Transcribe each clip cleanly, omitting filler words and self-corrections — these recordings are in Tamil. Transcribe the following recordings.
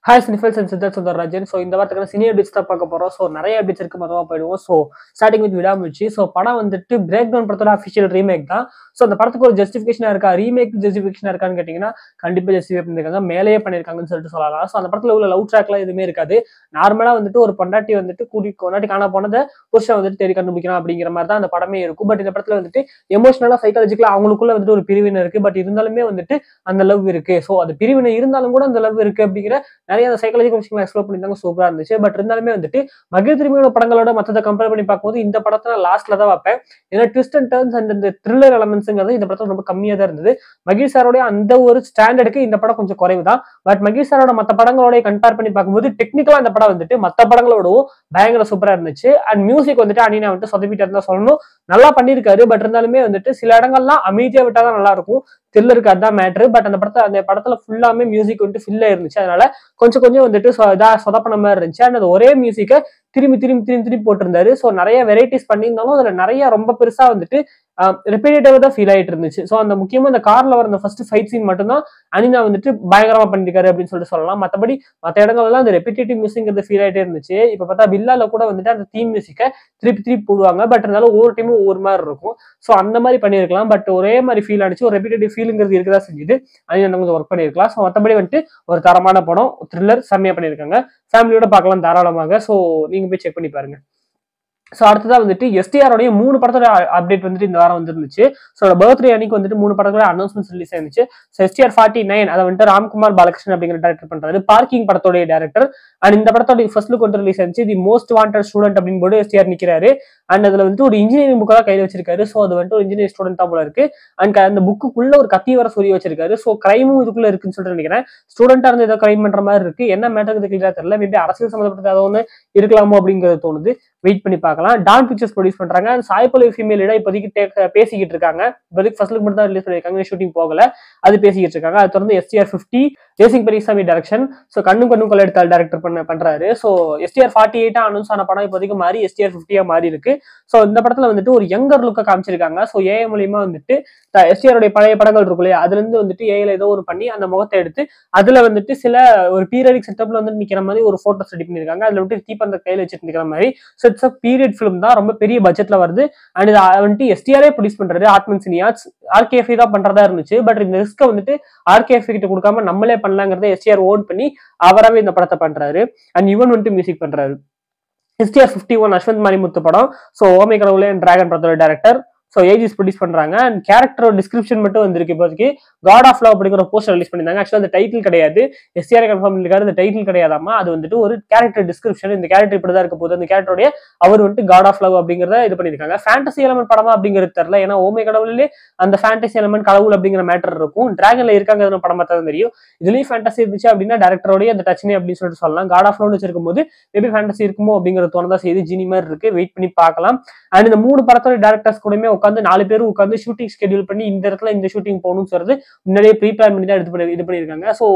Hi sniffles and Siddharth Sundararajan. So இந்த வாரத்துக்கான சினி அப்டேட்ஸ் தான் பார்க்க போகிறோம். ஸோ நிறைய அப்டேட்ஸ் இருக்கு, மொத்தமாக போயிடுவோம். ஸோ ஸ்டார்டிங் வித் விடாமுயற்சி. ஸோ படம் வந்துட்டு பிரேக் டவுன் படத்தோட அஃபிஷியல் ரீமேக் தான். ஸோ அந்த படத்துக்கு ஒரு ஜஸ்டிஃபிகேஷனாக இருக்கா, ரீமேக் ஜஸ்டிஃபிகேஷனாக இருக்கான்னு கேட்டிங்கன்னா கண்டிப்பாக ஜஸ்டிஃபை பண்ணியிருக்காங்க, மேலேயே பண்ணியிருக்காங்கன்னு சொல்லிட்டு சொல்லலாம். ஸோ அந்த படத்தில் உள்ள லவ் ட்ராக்லாம் எதுவுமே இருக்காது. நார்மலாக வந்துட்டு ஒரு பொண்டாட்டி வந்துட்டு கொண்டாட்டி காண போனதை புருஷன் வந்துட்டு தேடி கண்டுபிடிக்கணும் அப்படிங்கிற மாதிரி தான் அந்த படமே இருக்கும். பட் இந்த படத்தில் வந்துட்டு எமோஷனலாக சைக்காலஜிக்கலாக அவங்களுக்குள்ள வந்துட்டு ஒரு பிரிவினை இருக்கு. பட் இருந்தாலுமே வந்துட்டு அந்த லவ் இருக்கு. ஸோ அது பிரிவினை இருந்தாலும் கூட அந்த லவ் இருக்கு அப்படிங்கிற நிறைய அந்த சைக்காலஜிக்கல் விஷயங்களை எக்ஸ்ப்ளோர் பண்ணியிருந்தாங்க. சூப்பரா இருந்துச்சு. பட் இருந்தாலுமே வந்துட்டு மகிழ் திரும்பியோட படங்களோட மற்றதை கம்பேர் பண்ணி பார்க்கும்போது இந்த படத்தை நான் லாஸ்ட்ல தான் வைப்பேன். ஏன்னா ட்விஸ்ட் அண்ட் டர்ன்ஸ் அண்ட் இந்த த்ரில்லர் எலமெண்ட்ஸ்ங்கிறது இந்த படத்துல ரொம்ப கம்மியா தான் இருந்தது. மகிழ் சாரோட அந்த ஒரு ஸ்டாண்டர்டுக்கு இந்த படம் கொஞ்சம் குறைவு தான். பட் மகிழ் சாரோட மற்ற படங்களோட கம்பேர் பண்ணி பார்க்கும்போது டெக்னிக்கலா இந்த படம் வந்துட்டு மற்ற படங்களோடவும் பயங்கர சூப்பரா இருந்துச்சு. அண்ட் மியூசிக் வந்துட்டு அனினா வந்துட்டு சொதப்பிட்டு இருந்தா சொல்லணும், நல்லா பண்ணியிருக்காரு. பட் இருந்தாலுமே வந்துட்டு சில இடங்கள்லாம் அமைதியா விட்டாதான் நல்லா இருக்கும். த்ரில்லருக்கு அதுதான் மேட்ரு. பட் அந்த படத்துல ஃபுல்லாமே மியூசிக் வந்துட்டு ஃபில்லா இருந்துச்சு. அதனால கொஞ்சம் கொஞ்சம் வந்துட்டு சொதப்பன மாதிரி இருந்துச்சு. அண்ட் அது ஒரே மியூசிக்கை திரும்பி போட்டிருந்தாரு. ஸோ நிறைய வெரைட்டிஸ் பண்ணியிருந்தாலும் அதுல நிறைய ரொம்ப பெருசா வந்துட்டு ரிப்பீட்டேட்டிவா தான் ஃபீல் ஆயிட்டு இருந்துச்சு. ஸோ அந்த முக்கியமா அந்த கார்ல வர அந்த ஃபர்ஸ்ட் ஃபைட் சீன் மட்டும்தான் அனினா வந்துட்டு பயங்கரமா பண்ணிருக்காரு அப்படின்னு சொல்லிட்டு சொல்லலாம். மற்றபடி மற்ற இடங்கள்லாம் அந்த ரெப்பிட்டேட்டிவ் மியூசிக் ஃபீல் ஆயிட்டே இருந்துச்சு. இப்ப பார்த்தா வில்லால கூட வந்துட்டு அந்த தீம் மியூசிக்கை திருப்பி போடுவாங்க. பட் இருந்தாலும் ஒவ்வொரு டைமும் ஒவ்வொரு மாதிரி இருக்கும். ஸோ அந்த மாதிரி பண்ணியிருக்கலாம். பட் ஒரே மாதிரி ஃபீல் ஆனிச்சு. ஒரு ரெப்பிட்டேட்டிவ் ஃபீலுங்கிறது இருக்கதான் செஞ்சுட்டு அனினா கொஞ்சம் ஒர்க் பண்ணியிருக்கலாம். ஸோ மற்றபடி வந்துட்டு ஒரு தரமான படம், த்ரில்லர் செம்மையா பண்ணியிருக்காங்க. ஃபேமிலியோட பார்க்கலாம் தாராளமாக. ஸோ நீங்க போய் செக் பண்ணி பாருங்க. ஸோ அடுத்ததான் வந்துட்டு எஸ்டிஆரோடைய 3 படத்தோட அப்டேட் வந்துட்டு இந்த வாரம் வந்துருந்துச்சு. ஸோ பர்த்டே அன்னைக்கு வந்துட்டு 3 படத்தோட அனௌன்ஸ்மெண்ட் ரிலீஸ் ஆயிருந்துச்சு. ஸோ எஸ்டிஆர் 49 அதை வந்துட்டு ராம்குமார் பாலகிருஷ்ணன் அப்படிங்கிற டேரக்டர் பண்றாரு. பார்க்கிங் படத்தோடைய டேரக்டர். அண்ட் இந்த படத்தோட ஃபர்ஸ்ட் லுக் வந்து ரிலீஸ் ஆயிருச்சு. தி மோஸ்ட் வாண்டட் ஸ்டூடெண்ட் அப்படின்னு போட்டு எஸ்டிஆர் நிக்கிறாரு. அண்ட் அதுல வந்துட்டு ஒரு இன்ஜினியரிங் புக்கை தான் கையில் வச்சிருக்காரு. ஸோ அது வந்துட்டு ஒரு இன்ஜினியரிங் ஸ்டூடெண்ட் தான் போல இருக்கு. அண்ட் அந்த புக்குள்ள ஒரு கத்தி வர சொல்லி வச்சிருக்காரு. ஸோ கிரைமும் இதுக்குள்ள இருக்குன்னு சொல்லிட்டு நினைக்கிறேன். ஸ்டூடெண்டா இருந்து ஏதோ கிரைம் பண்ற மாதிரி இருக்கு. என்ன மேட்டர் கிளியரா தெரியல. மேபி அரசியல் சம்பந்தப்பட்ட ஏதோ ஒன்று இருக்கலாமோ அப்படிங்கிறது தோணுது. வெயிட் பண்ணி பார்க்கலாம். டான் பிக்சர்ஸ் ப்ரொடியூஸ் பண்றாங்க. சாய்பலி ஃபீமேல் இப்போதைக்கு பேசிக்கிட்டு இருக்காங்க. இப்போதைக்கு ஃபர்ஸ்ட் லுக் மட்டும் தான் ரிலீஸ் பண்ணிருக்காங்க, ஷூட்டிங் போகல. அது பேசிக்கிட்டு இருக்காங்க. அது தொடர்ந்து STR 50 Desingh Periyasamy direction. So கண்ணும் கொள்ள எடுத்தால் டேரக்டர் பண்றாரு. ஸோ எஸ்டிஆர் 48 அனௌன்ஸ் ஆன படம் இப்போதைக்கு மாறி எஸ்டிஆர் 50 மாறி இருக்கு. ஸோ இந்த படத்துல வந்துட்டு ஒரு யங்கர் லுக்கை காமிச்சிருக்காங்க. ஸோ ஏஐ மூலியமா வந்துட்டு எஸ்டிஆருடைய பழைய படங்கள் இருக்கும் இல்லையா, அதுல இருந்து வந்துட்டு ஏஐல ஏதோ ஒரு பண்ணி அந்த முகத்தை எடுத்து அதுல வந்துட்டு சில ஒரு பீரியடிக் செட்டப்ல வந்து நிக்கிற மாதிரி ஒரு போட்டோஸ் ரெடி பண்ணிருக்காங்க. அதுல வந்துட்டு தீபந்த கையில வச்சுட்டு நிக்கிற மாதிரி. So it's a period film தான், ரொம்ப பெரிய பட்ஜெட்ல வருது. அண்ட் இது வந்துட்டு எஸ்டிஆரே ப்ரொடியூஸ் பண்றாரு. ஆர்ட்மன் சினியாஸ் ஆர்கேஎஃப் தான் பண்றதா இருந்துச்சு. பட் இந்த ரிஸ்க்கை வந்துட்டு ஆர்கேஎஃப் கிட்ட கொடுக்காம நம்மளே பண்ணலாங்கிறத எஸ்டிஆர் ஓன் பண்ணி அவராவே இந்த படத்தை பண்றாரு. அண்ட் இவன் வந்துட்டு மியூசிக் பண்றாரு. எஸ்டிஆர் 51 அஸ்வந்த் மணிமுத்து படம். ஸோ ஓமை கடவுளே டிராகன் படத்தோட டேரக்டர். ஸோ ஏஜிஸ் ப்ரொடியூஸ் பண்றாங்க. அண்ட் கேரக்டர் டிஸ்கிரிப்ஷன் மட்டும் வந்திருக்கு. இப்போதைக்கு காட் ஆஃப் லவ் அப்படிங்கிற போஸ்டர் ரிலீஸ் பண்ணிருந்தாங்க. ஆக்சுவலா அந்த டைட்டில் கிடையாது, எஸ்டிஆர் கன்ஃபார்ம் பண்ணிருக்காரு. அந்த டைட்டில் கிடையாதாமா, அது வந்துட்டு ஒரு கேரக்டர் டிஸ்கிரிப்ஷன். இந்த கேரக்டர் இப்படிதான் இருக்க போகுது. அந்த கேரக்டருடைய அவர் வந்துட்டு காட் ஆஃப் லவ் அப்படிங்கிறத இது பண்ணிருக்காங்க. ஃபேண்டசி எலமெண்ட் படமா அப்படிங்கிறது தெரியல. ஏன்னா ஓமை கடவுளே அந்த ஃபேண்டசி எலமெண்ட் கடவுள் அப்படிங்கிற மேட்டர் இருக்கும். டிராகன்ல இருக்காங்க படம் பார்த்தா தெரியும். இதுலயும் ஃபேண்டசி இருந்துச்சு அப்படின்னா டேரக்டரோடைய அந்த டச்னே அப்படின்னு சொல்லிட்டு சொல்லலாம். காட் ஆஃப் லவ் வச்சிருக்கும் போது மேபி ஃபேண்டசி இருக்குமோ அப்படிங்கிற தோணதா செய்து ஜினி மாதிரி இருக்கு. வெயிட் பண்ணி பார்க்கலாம். அண்ட் இந்த 3 படத்தோட டேரக்டர்ஸ் கூடமே உட்காந்து 4 பேரும் உட்காந்து ஷூட்டிங் ஸ்கெடியூல் பண்ணி இந்த இடத்துல இந்த ஷூட்டிங் போகணும்னு சொல்றது முன்னாடியே ப்ரீ பிளான் பண்ணி தான் இது பண்ணிருக்காங்க. ஸோ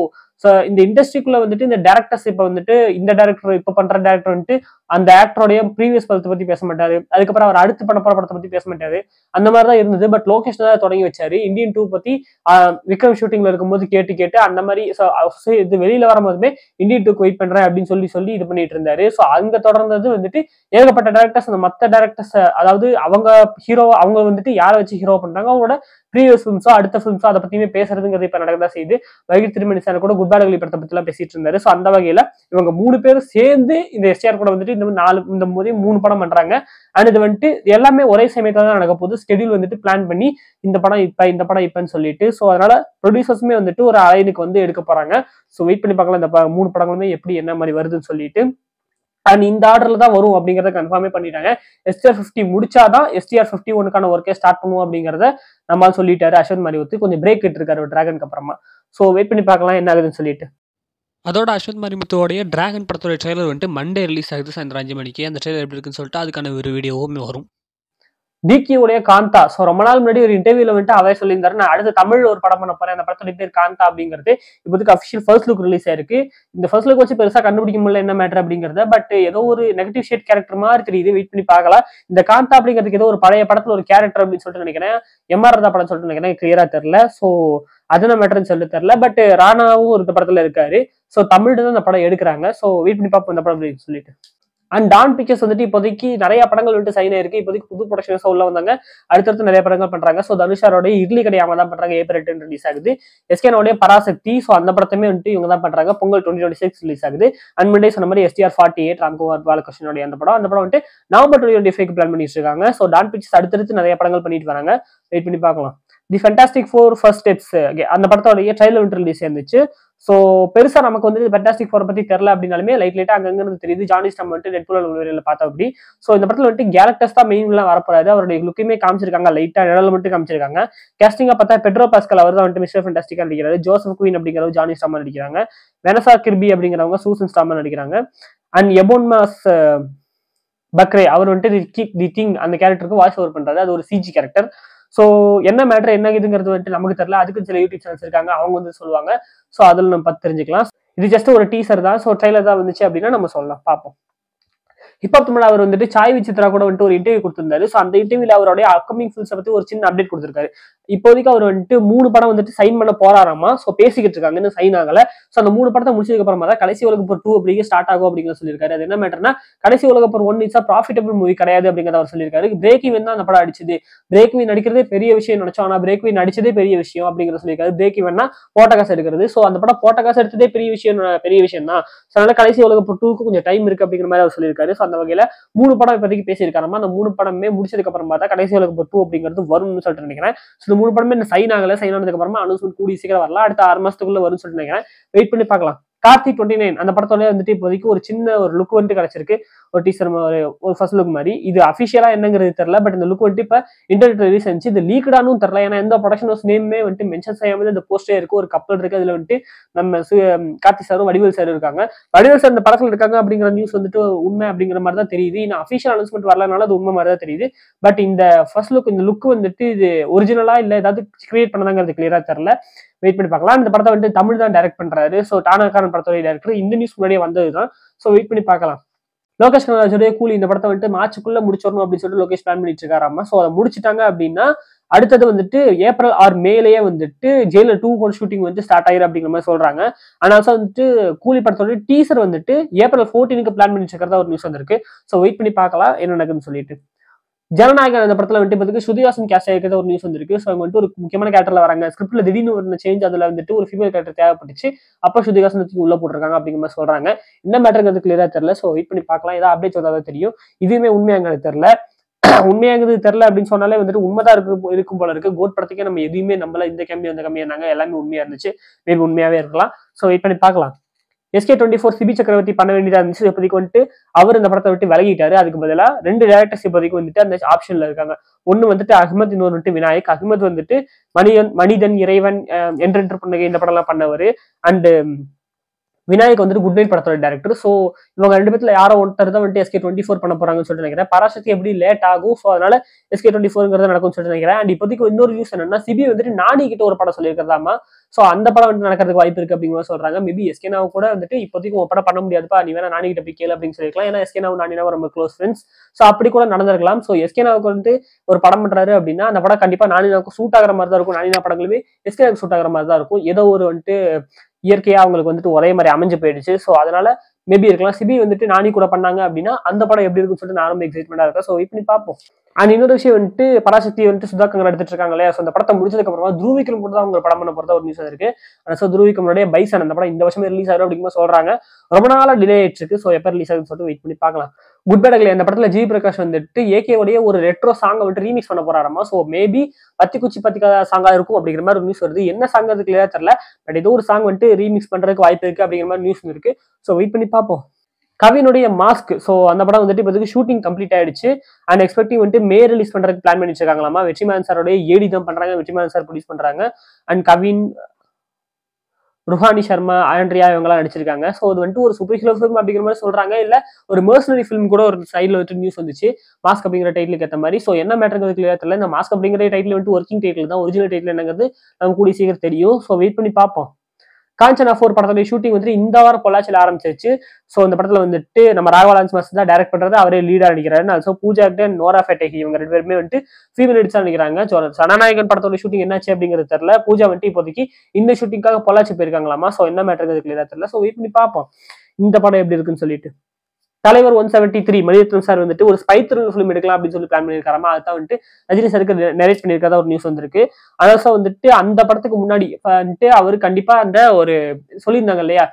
இந்த இண்டஸ்ட்ரிக்குள்ள வந்துட்டு இந்த டேரக்டர்ஸ் இப்ப வந்துட்டு இந்த டேரக்டர் இப்ப பண்ற டேரக்டர் வந்துட்டு அந்த ஆக்டரோடைய ப்ரீவியஸ் படத்தை பத்தி பேச மாட்டாரு. அதுக்கப்புறம் அவர் அடுத்து பண்ண படத்தை பத்தி பேச மாட்டாரு. அந்த மாதிரிதான் இருந்தது. பட் லோகேஷ் தான் தொடங்கி வச்சாரு. இந்தியன் 2 பத்தி விக்ரம் ஷூட்டிங்ல இருக்கும்போது கேட்டு அந்த மாதிரி இது வெளியில வரும்போதுமே இந்தியன் 2க்கு வெயிட் பண்றேன் அப்படின்னு சொல்லி இது பண்ணிட்டு இருந்தாரு. ஸோ அங்க தொடர்ந்தது வந்துட்டு ஏகப்பட்ட டேரக்டர்ஸ் அந்த மற்ற டேரக்டர்ஸ், அதாவது அவங்க ஹீரோ அவங்க வந்துட்டு யாரை வச்சு ஹீரோ பண்றாங்க, அவங்களோட ப்ரீவியஸ் ஃபிலிம்ஸோ அடுத்த ஃபிலிம்ஸோ அதை பத்தியுமே பேசுறதுங்கிறது இப்ப நடக்கதான் செய்யுது. வைகை திருமணி சார் கூட குட் பேட் அக்லி படத்தை பத்தி எல்லாம் பேசிட்டு இருந்தாரு. ஸோ அந்த வகையில இவங்க 3 பேரும் சேர்ந்து இந்த எஸ்டிஆர் கூட வந்துட்டு இந்த 3 படம் பண்றாங்க. அண்ட் இது வந்துட்டு எல்லாமே ஒரே சமயத்துல தான் நடக்க போகுது. ஸ்கெடியூல் வந்துட்டு பிளான் பண்ணி இந்த படம் இப்பன்னு சொல்லிட்டு. ஸோ அதனால ப்ரொடியூசர்ஸுமே வந்துட்டு ஒரு அலைனுக்கு வந்து எடுக்க போறாங்க. ஸோ வெயிட் பண்ணி பார்க்கலாம் இந்த 3 படங்களுமே எப்படி என்ன மாதிரி வருதுன்னு சொல்லிட்டு. அண்ட் இந்த ஆர்டர்ல தான் வரும் அப்படிங்கறத கன்ஃபார்மே பண்ணிட்டாங்க. எஸ்டிஆர் 50 முடிச்சாதான் எஸ்டிஆர் 51க்கான ஒர்க்கே ஸ்டார்ட் பண்ணுவோம் அப்படிங்கறத நம்ம சொல்லிட்டாரு அஸ்வந்த் மணிமுத்து. கொஞ்சம் பிரேக் எடுத்திருக்காரு டிராகனுக்கு அப்புறமா. ஸோ வெயிட் பண்ணி பார்க்கலாம் என்ன ஆகுதுன்னு சொல்லிட்டு. அதோட அஸ்வந்த் மணிமுத்துவோடைய டிராகன் படத்தோட ட்ரெய்லர் வந்துட்டு மண்டே ரிலீஸ் ஆகுது சாயந்தரம் 5 மணிக்கு. அந்த ட்ரெய்லர் எப்படி இருக்குன்னு சொல்லிட்டு அதுக்கான ஒரு வீடியோவும் வரும். டிகியோடைய காந்தா. ஸோ ரொம்ப நாள் முன்னாடி ஒரு இன்டர்வியூல வந்துட்டு அவரே சொல்லியிருந்தாரு, நான் அடுத்த தமிழ்ல ஒரு படம் பண்ண போறேன், அந்த படத்தோட பேர் காந்தா அப்படிங்கிறது இப்போதைக்கு அஃபிஷியல் ஃபர்ஸ்ட் லுக் ரிலீஸ் ஆயிருக்கு. இந்த ஃபர்ஸ்ட் லுக் வச்சு பெருசா கண்டுபிடிக்க முடியல என்ன மேட்டர் அப்படிங்கிறத. பட் ஏதோ ஒரு நெகட்டிவ் ஷேட் கேரக்டர் மாதிரி தெரியுது, வெயிட் பண்ணி பார்க்கலாம். இந்த காந்தா அப்படிங்கிறதுக்கு ஏதோ ஒரு பழைய படத்துல ஒரு கேரக்டர் அப்படின்னு சொல்லிட்டு நினைக்கிறேன், எம்ஆர் ராதா படம் சொல்லிட்டு நினைக்கிறேன், கிளியரா தெரியல. ஸோ அது என்ன மேட்டர்னு சொல்லிட்டு தெரியல. பட் ராணாவும் ஒரு படத்துல இருக்காரு. ஸோ தமிழ்ல தான் இந்த படம் எடுக்கிறாங்க. ஸோ வெயிட் பண்ணி பார்ப்போம் இந்த படம் அப்படின்னு சொல்லிட்டு. அண்ட் டான் பிக்சர்ஸ் வந்துட்டு இப்போதைக்கு நிறைய படங்கள் வந்துட்டு சைன் ஆயிருக்கு. இப்போதைக்கு புது ப்ரொடக்ஷன்ஸா உள்ள வந்தாங்க, அடுத்தடுத்து நிறைய படங்கள் பண்றாங்க. ஸோ தனுஷாரோட இட்லி கடையாம தான் பண்றாங்க, ஏப்ரல் 10 ரிலீஸ் ஆகுது. எஸ்கேனோடைய பராசக்தி, ஸோ அந்த படத்தையுமே வந்துட்டு இவங்க தான் பண்றாங்க, பொங்கல் 2026 ரிலீஸ் ஆகுது. அண்ட் முன்னே சொன்ன மாதிரி STR48 ராம்குமார் பாலகிருஷ்ணனுடைய அந்த படம் வந்துட்டு நவம்பர் 2025 பிளான் பண்ணிட்டு இருக்காங்க. ஸோ டான் பிக்சர்ஸ் அடுத்தடுத்து நிறைய படங்கள் பண்ணிட்டு வராங்க, வெயிட் பண்ணி பார்க்கலாம். தி ஃபேண்டாஸ்டிக் 4 ஃபர்ஸ்ட் ஸ்டெப்ஸ் அந்த படத்தோடைய ட்ரைலர் வந்துட்டு ரிலீஸ் இருந்துச்சு. ஸோ பெருசா நமக்கு வந்து ஃபேண்டாஸ்டிக் 4 பத்தி தெரியல அப்படின்னாலுமே லைட்டா அங்கங்க தெரியுது. ஜானி ஸ்டம் வந்துட்டு டெட்பூல் உள்வெளியில பார்த்தா அப்படி. ஸோ இந்த படத்துல வந்துட்டு கேலக்டஸ் தான் மெயின்ல வரப்போறாரு. அவருடைய லுக்குமே காமிச்சிருக்காங்க, லைட்டா நிழல் மட்டும் காமிச்சிருக்காங்க. கேஸ்டிங்கா பார்த்தா பெட்ரோ பாஸ்கல் அவர் தான் வந்துட்டு மிஸ்டர் ஃபேண்டாஸ்டிக்கா நடிக்கிறாரு. ஜோசப் குயின் அப்படிங்கிறவர் ஜானி ஸ்டாமர் நடிக்கிறாங்க. வெனசா கிர்பி அப்படிங்கிறவங்க சூசன் ஸ்டாமர் நடிக்கிறாங்க. அண்ட் எபோன்மாஸ் பக்ரே அவர் வந்துட்டு தி கிங் அந்த கேரக்டருக்கு வாய்ஸ் ஓவர் பண்றாரு. அது ஒரு சிஜி கேரக்டர். ஸோ என்ன மேட்டர் என்ன இதுங்கிறது வந்துட்டு நமக்கு தெரியல. அதுக்கு சில யூடியூப் சேனல்ஸ் இருக்காங்க, அவங்க வந்து சொல்லுவாங்க. ஸோ அதில் நம்ம பார்த்து தெரிஞ்சுக்கலாம். இது ஜஸ்ட் ஒரு டீசர் தான். ஸோ ட்ரைலர் தான் வந்துச்சு அப்படின்னா நம்ம சொல்லலாம், பார்ப்போம். ஹிப்ஹாப் தமிழ் அவர் வந்துட்டு சாய் விசித்ரா கூட வந்துட்டு ஒரு இன்டர்வியூ கொடுத்திருந்தாரு. ஸோ அந்த இன்டர்வியூல அவருடைய அப்கமிங் ஃபில்ம்ஸை பத்தி ஒரு சின்ன அப்டேட் கொடுத்திருக்காரு. இப்போதைக்கு அவர் வந்துட்டு 3 படம் வந்துட்டு சைன் பண்ண போறாராமா. ஸோ பேசிக்கிட்டு இருக்காங்க, இன்னும் சைன் ஆகல. ஸோ அந்த 3 படத்தை முடிச்சதுக்கு அப்புறமா தான் கடைசி உலக போர் 2 அப்படிங்க ஸ்டார்ட் ஆகும் அப்படிங்கிற சொல்லியிருக்காரு. அது என்ன மேட்டர்னா, கடைசி உலக போர் 1 இட்ஸ் ப்ராஃபிட்டபிள் மூவி கிடையாது அப்படிங்கிறத அவர் சொல்லியிருக்காரு. பிரேக் ஈவன் தான் அந்த படம் அடிச்சது, பிரேக் ஈவன் நடிக்கிறதே பெரிய விஷயம் நினைச்சோம், ஆனா பிரேக் ஈவன் நடிச்சதே பெரிய விஷயம் அப்படிங்கிற சொல்லியிருக்காரு. பிரேக் ஈவன்னா போட்ட காசு எடுக்கிறது. ஸோ அந்த படம் போட்ட காசு எடுத்ததே பெரிய விஷயம் தான். ஸோ அதனால கடைசி உலக போர் 2க்கு கொஞ்சம் டைம் இருக்கு அப்படிங்கிற மாதிரி அவர் சொல்லியிருக்காரு. ஸோ அந்த வகையில 3 படம் இப்போதைக்கு பேசியிருக்காருமா. அந்த 3 படமே முடிச்சதுக்கு அப்புறம் பார்த்தா கடைசி உலக போர் 2 அப்படிங்கிறது வரும்னு சொல்லிட்டு நினைக்கிறேன். ஸோ இந்த 3 படமே சைன் ஆகல, சைன் ஆனதுக்கு அப்புறமா அனௌன்ஸ்மெண்ட் கூடி சீக்கிரம் வரலாம், அடுத்த 6 மாசத்துக்குள்ள வரும்னு சொல்லிட்டு நினைக்கிறேன், வெயிட் பண்ணி பார்க்கலாம். கார்த்தி 29 அந்த படத்தோட வந்துட்டு இப்போதைக்கு ஒரு சின்ன ஒரு லுக் வந்துட்டு கிடைச்சிருக்கு, ஒரு டீசர் ஒரு ஃபர்ஸ்ட் லுக் மாதிரி. இது அஃபிஷியலா என்னங்கிறது தெரியல, பட் இந்த லுக் வந்துட்டு இப்ப இன்டர்நெட் ரிலீஸ் ஆச்சு. இது லீக்டானும் தெரியல, ஏன்னா எந்த ப்ரொடக்ஷன் ஹவுஸ் நேமே வந்துட்டு மென்ஷன் செய்யாம இந்த போஸ்டே இருக்கு. ஒரு கப்பல் இருக்கு, அதுல வந்துட்டு நம்ம கார்த்தி சாரும் வடிவேல் சார் இருக்காங்க. வடிவேல் சார் இந்த படத்துல இருக்காங்க அப்படிங்கிற நியூஸ் வந்துட்டு உண்மை அப்படிங்கிற மாதிரி தான் தெரியுது. இன்னும் அஃபிஷியல் அனௌன்ஸ்மெண்ட் வரலனால அது உண்மை மாதிரி தான் தெரியுது. பட் இந்த ஃபர்ஸ்ட் லுக், இந்த லுக் வந்துட்டு இது ஒரிஜினலா இல்ல ஏதாவது கிரியேட் பண்ணதாங்கிறது கிளியரா தெரியல, வெயிட் பண்ணி பார்க்கலாம். இந்த படத்தை வந்துட்டு தமிழ் தான் டைரக்ட் பண்றாரு. ஸோ டானாக்காரன் படத்தோட டைரக்டர். இந்த நியூஸ் முன்னாடியே வந்ததுதான். ஸோ வெயிட் பண்ணி பார்க்கலாம். லோகேஷ் கனகராஜோடைய கூலி இந்த படத்தை வந்துட்டு மார்ச்சுக்குள்ள முடிச்சிடணும் அப்படின்னு சொல்லிட்டு லோகேஷ் பிளான் பண்ணிட்டு இருக்காராமா. ஸோ அதை முடிச்சுட்டாங்க அப்படின்னா அடுத்தது வந்துட்டு ஏப்ரல் ஆர் மேலேயே வந்துட்டு ஜெயிலர் 2 ஷூட்டிங் வந்து ஸ்டார்ட் ஆயிரு அப்படிங்கிற மாதிரி சொல்றாங்க. ஆனால் வந்துட்டு கூலி படத்தோட டீசர் வந்துட்டு ஏப்ரல் 14க்கு பிளான் பண்ணிட்டு இருக்கிறதா ஒரு நியூஸ் வந்திருக்கு. ஸோ வெயிட் பண்ணி பார்க்கலாம் என்ன நடக்குதுன்னு சொல்லிட்டு. ஜனநாயகன் அந்த படத்துல வந்துட்டு ஸ்ருதிஹாசன் கேஸ்ட் ஆகிருக்கிற ஒரு நியூஸ் வந்திருக்கு. ஸோ அவங்க வந்துட்டு ஒரு முக்கியமான கேரக்டர்ல வராங்க. ஸ்கிரிப்ட்ல திடீர்னு ஒரு சேஞ்ச், அதுல வந்துட்டு ஒரு ஃபீமேல் கேரக்டர் தேவைப்பட்டுச்சு, அப்ப ஸ்ருதிஹாசன் உள்ள போட்டிருக்காங்க அப்படிங்கிற மாதிரி சொல்றாங்க. என்ன மேட்டருங்கிறது கிளியரா தெரியல. ஸோ வெயிட் பண்ணி பார்க்கலாம், ஏதாவது அப்டேட் வந்தாதான் தெரியும். இதுவுமே உண்மையாங்கிறது தெரியல. உண்மையாங்கிறது தெரியல அப்படின்னு சொன்னாலே வந்துட்டு உண்மைதான் இருக்கும் போல இருக்கு. கோட் படத்துக்கே நம்ம எதுவுமே நம்மள இந்த கம்மி அந்த கம்மியானாங்க, எல்லாமே உண்மையா இருந்துச்சு, மேபி உண்மையாவே இருக்கலாம். ஸோ வெயிட் பண்ணி பார்க்கலாம். SK24 சிபி சக்கரவர்த்தி பண்ண வேண்டியதா இருந்துச்சு. இப்போதைக்கு வந்துட்டு அவர் இந்த படத்தை விட்டு விலகிட்டாரு. அதுக்கு பதிலா 2 டேரக்டர்ஸ் இப்போதைக்கு வந்துட்டு அந்த ஆப்ஷன்ல இருக்காங்க. ஒன்னு வந்துட்டு அஹ்மத், இன்னொரு வந்துட்டு விநாயக். அஹ்மத் வந்துட்டு மனிதன் இறைவன் என்றென்று புன்னகை இந்த படம் எல்லாம் பண்ணவர். அண்ட் விநாயக் வந்துட்டு குட் நைட் படத்தோட டேரக்டர். ஸோ இவங்க 2 பேர்ல யாரோ ஒருத்தர் தான் வந்துட்டு SK24 பண்ண போறாங்கன்னு சொல்லிட்டு நினைக்கிறேன். பராசக்தி எப்படி லேட் ஆகும், ஸோ அதனால SK24 நடக்கும்னு சொல்லிட்டு நினைக்கிறேன். அண்ட் இப்போதைக்கு இன்னொரு நியூஸ் என்னன்னா, சிபி வந்துட்டு நானி கிட்ட ஒரு படம் சொல்லியிருக்கிறதாமா. ஸோ அந்த படம் வந்துட்டு நடக்கிறதுக்கு வாய்ப்பு இருக்கு அப்படிங்கிற மாதிரி சொல்றாங்க. மேபி எஸ்கேனாவும் கூட வந்துட்டு இப்போதைக்கு ஒரு படம் பண்ண முடியாதுப்பா, நீ வேணா நானி கிட்ட போய் கேளு அப்படின்னு சொல்லிருக்கலாம். ஏன்னா எஸ்கேனாவும் நானினாவும் ரொம்ப க்ளோஸ் ஃப்ரெண்ட்ஸ். ஸோ அப்படி கூட நடந்திருக்கலாம். ஸோ எஸ்கேனாவுக்கு வந்துட்டு ஒரு படம் பண்றாரு அப்படின்னா அந்த படம் கண்டிப்பா நானினாவுக்கு சூட் ஆகிற மாதிரி தான் இருக்கும். நானினா படங்களுமே எஸ்கேனாவுக்கு சூட் ஆகிற மாதிரி தான் இருக்கும். ஏதோ ஒரு வந்துட்டு இயற்கையா அவங்களுக்கு வந்துட்டு ஒரே மாதிரி அமைஞ்சு போயிடுச்சு. ஸோ அதனால மேபி இருக்கலாம். சிபி வந்துட்டு நானி கூட பண்ணாங்க அப்படின்னா அந்த படம் எப்படி இருக்குன்னு சொல்லிட்டு நான் ரொம்ப எக்ஸைட்மெண்டா இருக்கேன். ஸோ வெயிட் பண்ணி பார்ப்போம். அண்ட் இன்னொரு விஷயம் வந்துட்டு பராசக்தி வந்துட்டு சுதாகர் எடுத்துட்டு இருக்காங்க இல்லையா. ஸோ அந்த படத்தை முடிச்சதுக்கு அப்புறமா துருவிக்ரம் கூட தான் அவங்க படம் பண்ண போறதா ஒரு நியூஸ் இருக்கு. ஸோ துருவிக்ரமுடைய பைசன் அந்த படம் இந்த வருஷமே ரிலீஸ் ஆகும் அப்படிங்கிற சொல்றாங்க. ரொம்ப நாளா டிலே ஆயிட்டு இருக்கு. ஸோ எப்போ ரிலீஸ் ஆகுதுன்னு சொல்லிட்டு வெயிட் பண்ணி பார்க்கலாம். குட் பேட் அக்லி அந்த படத்துல ஜி பிரகாஷ் வந்துட்டு ஏகேவுடைய ஒரு ரெட்ரோ சாங்கை வந்துட்டு ரீமிக்ஸ் பண்ண போறாராமா. ஸோ மேபி பத்தி குச்சி பத்திக்காத சாங்கா இருக்கும் அப்படிங்கிற மாதிரி ஒரு நியூஸ் வருது. என்ன சாங் அது கிளியரா தெரியல, பட் ஏதோ ஒரு சாங் வந்துட்டு ரீமிக்ஸ் பண்றதுக்கு வாய்ப்பு இருக்கு அப்படிங்கிற மாதிரி நியூஸ் இருக்கு. ஸோ வெயிட் பண்ணி பார்ப்போம். கவினுடைய மாஸ்க், ஸோ அந்த படம் வந்துட்டு இப்போதைக்கு ஷூட்டிங் கம்ப்ளீட் ஆயிடுச்சு. அண்ட் எக்ஸ்பெக்டிங் வந்துட்டு மே ரிலீஸ் பண்றதுக்கு பிளான் பண்ணி வச்சிருக்காங்களாமா. வெற்றிமாறன் சாரோடைய ஏடி தான் பண்றாங்க, வெற்றிமாறன் சார் ப்ரொடியூஸ் பண்றாங்க. And Kavin Rouhani Sharma, Andrea இவங்கலாம் நடிச்சிருக்காங்க. ஸோ இது வந்துட்டு ஒரு சூப்பர் ஹீரோ ஃபிலிம் அப்படிங்கிற மாதிரி சொல்றாங்க. இல்ல ஒரு மெர்சனரி ஃபிலிம் கூட ஒரு சைட்ல வந்துட்டு நியூஸ் வந்துச்சு. மாஸ்க் அப்படிங்கிற டைட்டிலுக்கு ஏற்ற மாதிரி. ஸோ என்ன மேட்டருங்கிறது கிளியரா தெரியல. இந்த மாஸ்க் அப்படிங்கிற டைட்டில் வந்துட்டு ஒர்க்கிங் டைட்டில் தான். ஒரிஜினல் டைட்டில் என்னங்கிறது நமக்கு கூடிய சீக்கிரம் தெரியும். ஸோ வெயிட் பண்ணி பார்ப்போம். காஞ்சனா 4 படத்தோட ஷூட்டிங் வந்துட்டு இந்த வாரம் பொள்ளாச்சியில் ஆரம்பிச்சிருச்சு. ஸோ இந்த படத்துல வந்துட்டு நம்ம ராகவா லாரன்ஸ் மாஸ்டர் தான் டைரக்ட் பண்றது, அவரே லீடா நடிக்கிறாரு. ஆல்சோ பூஜா ஹெக்டே, நோரா ஃபேட்டேகி இவங்க 2 பேருமே வந்துட்டு ஃபீமேல் லீட்ஸா நடிக்கிறாங்க. சனநாயகன் படத்தோட ஷூட்டிங் என்னாச்சு அப்படிங்கிறது தெரியல. பூஜா வந்துட்டு இப்போதைக்கு இந்த ஷூட்டிங்காக பொள்ளாச்சி போயிருக்காங்களாமா. ஸோ என்ன மேட்டருங்கிறது கிளியரா தெரியல. ஸோ வெயிட் பண்ணி பார்ப்போம் இந்த படம் எப்படி இருக்குன்னு சொல்லிட்டு. தலைவர் 173 மணிரத்னம் சார் வந்துட்டு ஒரு ஸ்பை த்ரில்லர் ஃபிலிம் எடுக்கலாம் அப்படின்னு சொல்லி பிளான் பண்ணியிருக்காராமா. அதுதான் வந்துட்டு ரஜினி சாருக்கு நரேட் பண்ணியிருக்கதா ஒரு நியூஸ் வந்திருக்கு. அதனால வந்துட்டு அந்த படத்துக்கு முன்னாடி வந்துட்டு அவரு கண்டிப்பா அந்த ஒரு சொல்லியிருந்தாங்க இல்லையா,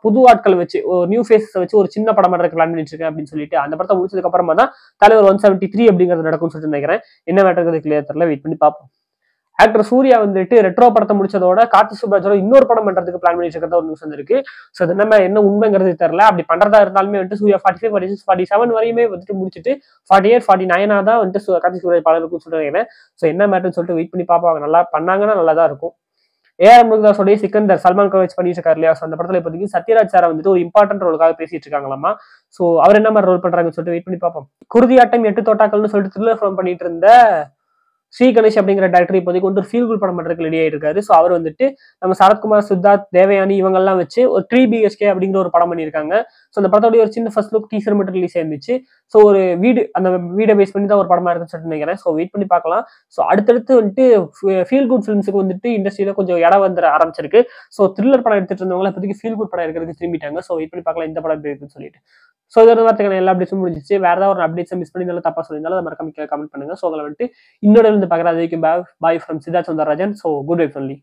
புது ஆட்கள் வச்சு ஒரு நியூ ஃபேஸஸ் வச்சு ஒரு சின்ன படம் பண்ணுறதுக்கு பிளான் பண்ணிட்டு இருக்கேன் அப்படின்னு சொல்லிட்டு அந்த படத்தை முடிச்சதுக்கு அப்புறமா தான் தலைவர் 173 அப்படிங்கிறது நடக்கும்னு சொல்லிட்டு நினைக்கிறேன். என்ன மேட்டருக்கு கிளியர் தெரியல, வெயிட் பண்ணி பார்ப்போம். ஆக்டர் சூர்யா வந்துட்டு ரெட்ரோ படத்தை முடிச்சதோட கார்த்தி சுப்ராஜோட இன்னொரு படம் பண்றதுக்கு பிளான் பண்ணிட்டு இருக்கிறதா ஒரு நியூஸ் வந்திருக்கு. ஸோ அது என்ன உண்மைங்கிறது தெரியல. அப்படி பண்றதா இருந்தாலுமே வந்துட்டு சூர்யா 45, 46, 47 வரையுமே வந்துட்டு முடிச்சுட்டு 48, 49 தான் வந்துட்டு கார்த்தி சுப்ராஜ் படம் சொல்றேன். ஸோ என்ன மேட்டர்னு சொல்லிட்டு வெயிட் பண்ணி பார்ப்பாங்க. நல்லா பண்ணாங்கன்னா நல்லா தான் இருக்கும். ஏஆர் முருகதாஸோடைய சிக்கந்தர் சல்மான் கான் வச்சு பண்ணிட்டு இருக்காரு இல்லையா. ஸோ அந்த படத்துல இப்போதைக்கு சத்யராஜ் சாரை வந்துட்டு ஒரு இம்பார்ட்டன்ட் ரோலுக்காக பேசிட்டு இருக்காங்களாமா. ஸோ அவர் என்ன மாதிரி ரோல் பண்றாங்கன்னு சொல்லிட்டு வெயிட் பண்ணி பார்ப்போம். குருதியாட்டம் 8 தோட்டாக்கள்னு சொல்லிட்டு த்ரில்லர் ஃபிலிம் பண்ணிட்டு இருந்த ஸ்ரீ கணேஷ் அப்படிங்கிற டேரக்டர் இப்போதைக்கு வந்து ஒரு ஃபீல் குட் படம் பண்றதுக்கு ரெடி ஆயிட்டு இருக்காரு. ஸோ அவர் வந்துட்டு நம்ம சரத்குமார், சித்தார்த், தேவயானி இவங்கெல்லாம் வச்சு ஒரு 3 BHK அப்படிங்கிற ஒரு படம் பண்ணியிருக்காங்க. ஸோ அந்த படத்தோடைய ஒரு சின்ன ஃபர்ஸ்ட் லுக் டீசர் மட்டும் ரிலீஸ் ஆயிருந்துச்சு. ஸோ ஒரு வீடு, அந்த வீடை பேஸ் பண்ணி தான் ஒரு படமா இருக்குன்னு சொல்லிட்டு நினைக்கிறேன். ஸோ வெயிட் பண்ணி பார்க்கலாம். ஸோ அடுத்தடுத்து வந்துட்டு ஃபீல் குட் ஃபிலிம்ஸுக்கு வந்துட்டு இண்டஸ்ட்ரியில கொஞ்சம் இடம் வந்துட ஆரம்பிச்சிருக்கு. ஸோ த்ரில்லர் படம் எடுத்துட்டு இருந்தவங்க இப்போதைக்கு ஃபீல் குட் படம் இருக்கிறதுக்கு திரும்பிட்டாங்க. ஸோ வெயிட் பண்ணி பார்க்கலாம் இந்த படம் எப்படி இருக்குன்னு சொல்லிட்டு. ஸோ இதோட வார்த்தைக்கான எல்லா அப்டேட்ஸும் முடிஞ்சிச்சு. வேற ஏதாவது ஒரு அப்டேட்ஸை மிஸ் பண்ணியிருந்தாலும் தப்பா சொல்லியிருந்தாலும் அதை மறக்காம கமெண்ட் பண்ணுங்க. ஸோ அதில் வந்துட்டு இன்னொரு பார்க்குறது வரைக்கும் bye from Siddharth Sundararajan. So good vibes only.